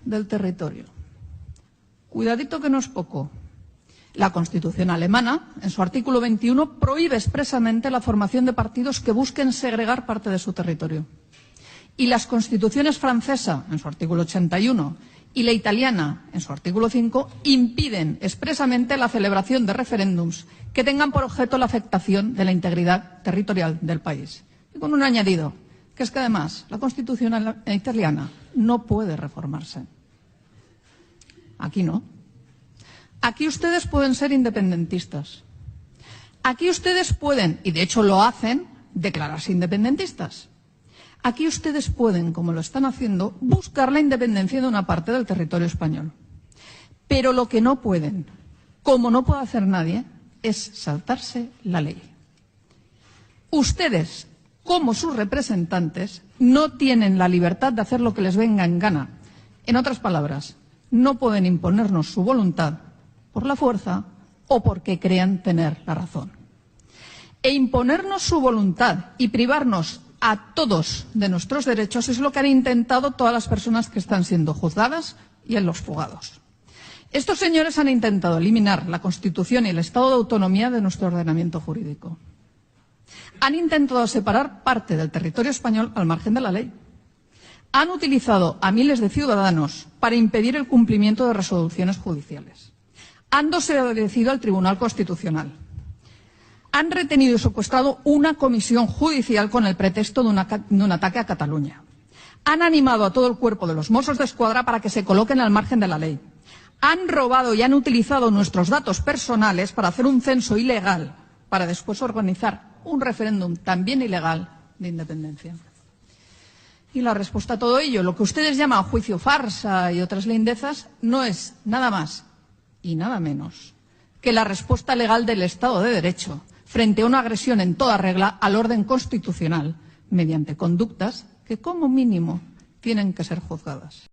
del territorio. Cuidadito que no es poco. La Constitución alemana, en su artículo 21, prohíbe expresamente la formación de partidos que busquen segregar parte de su territorio. Y las constituciones francesa, en su artículo 81, y la italiana, en su artículo 5, impiden expresamente la celebración de referéndums que tengan por objeto la afectación de la integridad territorial del país. Y con un añadido, que es que además la Constitución italiana no puede reformarse. Aquí no. Aquí ustedes pueden ser independentistas. Aquí ustedes pueden, y de hecho lo hacen, declararse independentistas. Aquí ustedes pueden, como lo están haciendo, buscar la independencia de una parte del territorio español. Pero lo que no pueden, como no puede hacer nadie, es saltarse la ley. Ustedes, como sus representantes, no tienen la libertad de hacer lo que les venga en gana. En otras palabras, no pueden imponernos su voluntad por la fuerza o porque crean tener la razón. E imponernos su voluntad y privarnos a todos de nuestros derechos es lo que han intentado todas las personas que están siendo juzgadas y en los fugados. Estos señores han intentado eliminar la Constitución y el Estado de autonomía de nuestro ordenamiento jurídico. Han intentado separar parte del territorio español al margen de la ley. Han utilizado a miles de ciudadanos para impedir el cumplimiento de resoluciones judiciales. Han desobedecido al Tribunal Constitucional. Han retenido y secuestrado una comisión judicial con el pretexto de un ataque a Cataluña. Han animado a todo el cuerpo de los Mossos d'Esquadra para que se coloquen al margen de la ley. Han robado y han utilizado nuestros datos personales para hacer un censo ilegal, para después organizar un referéndum también ilegal de independencia. Y la respuesta a todo ello, lo que ustedes llaman juicio farsa y otras lindezas, no es nada más y nada menos que la respuesta legal del Estado de Derecho frente a una agresión en toda regla al orden constitucional mediante conductas que, como mínimo, tienen que ser juzgadas.